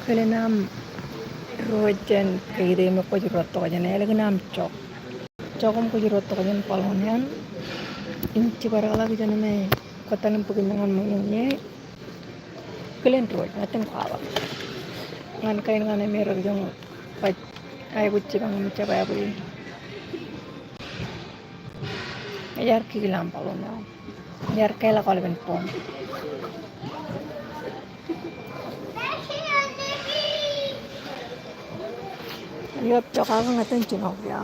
Nam rojan kaide me ko jurot to jan ele nam chok chokom ko jurot to jan palonian inci barala ki jan me kotanam puginangan mo ye kelen roj naten kawa ngan kain ngan me ro jong pa ay bucci bang me chaba buri yar ki lam palonian yar kela ko ben pon yop chokaga ngaten chinok ya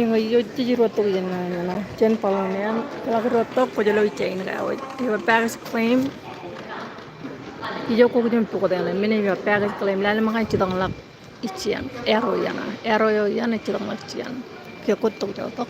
yung yo jiroto yan na chen palonian la roto ko jalo chain ga o yo paris claim yo ko gudun po ko dele mene yo paris claim la ma kan chidang lak ichian ero yo yana chidang lak chian ke ko to to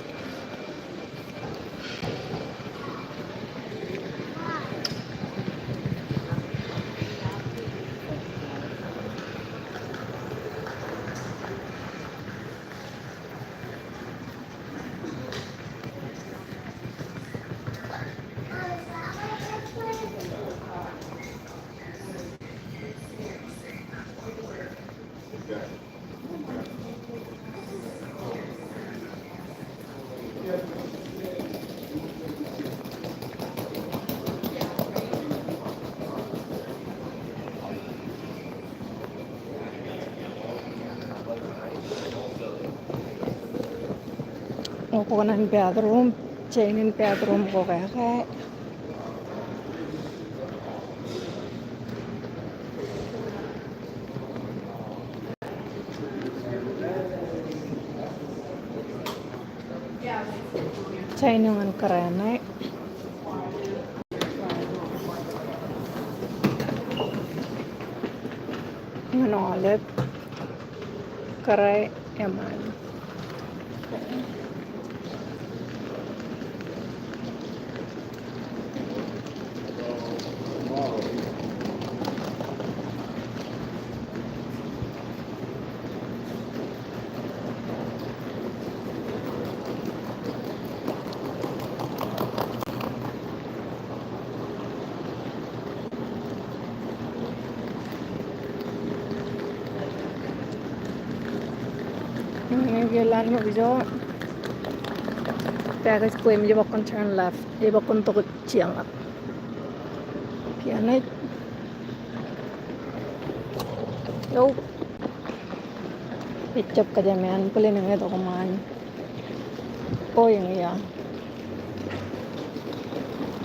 ko nan bedroom chain in bedroom ko kaya chain yang karena olive karai eman Jalan mo bijo package ko im jaba kon turn left jaba kon to chiang up kiana yo icap ka jaman pala nang ito kumain ko yung iya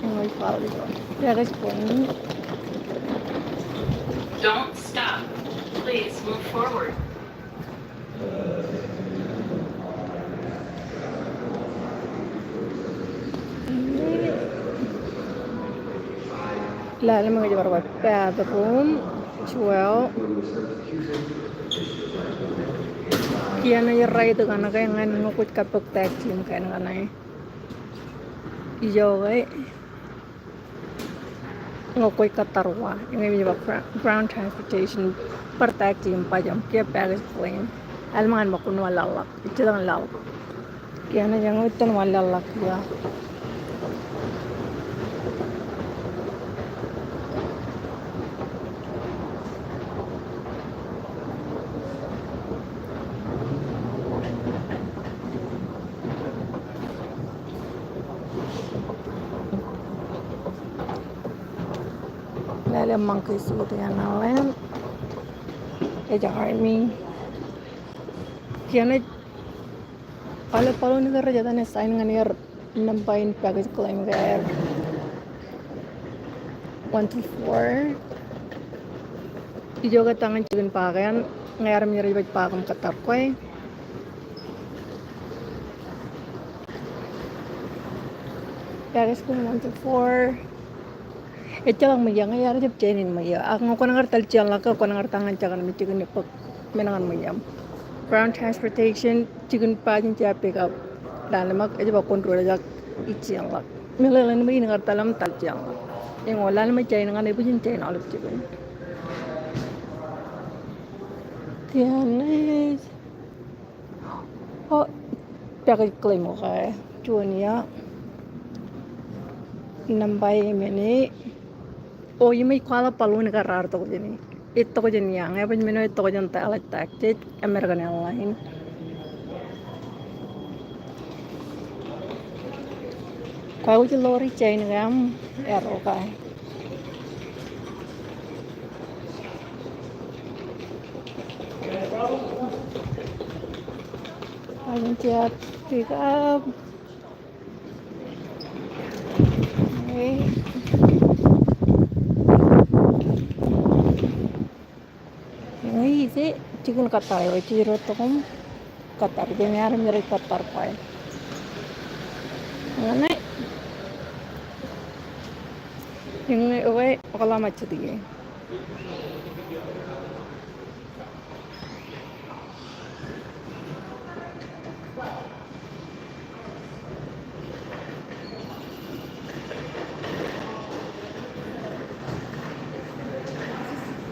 yung may palo dito package ko Don't stop. Please move forward. Lalu mga jabar bedroom 12 kiana yara itu kana kaya ngan ngukut kapok taxi kaya kana ijo kay ngukut katarwa yung jabar ground transportation per taxi yung pajam kaya package plane almangan makun walalak itu lang law kiana yung utan walalak ya Lalu monkey suit yang lain, army. Kiana, palu ni kerja jatan sign nganir nampain package claim kayak 1 to 4. Ijo ka tangan cikin pakaian ngayar menyeri baik pakam katar koi. Package claim 1 to 4. Ito lang mayang ngayar jab chainin maya. Ako ko nangar talcian laka ko nangar tangan cakan cikin ni pag menangan mayam. Ground transportation cikin pajin cia pick up. Lalamak aja ba kontrol aja ician lak. Melalan may nangar talam talcian lak. Yang wala may chain ngan ibu jin chain olive cikin. Tianes. Oh, 벽을 끌고 가요. 주원이야. Nampai meni. Oh, ini kuala palu ni karar to jadi. Itu ko jadi yang, apa meno itu ko jadi alat taktik American Airlines. Kau jadi lori chain ram, aero kai. Ayun siya pick up. Okay. Ini sih chicken katar ya, ciro to kom katar. Jadi hari mere katar pai. Mana? Ini oke, kalau macam tu.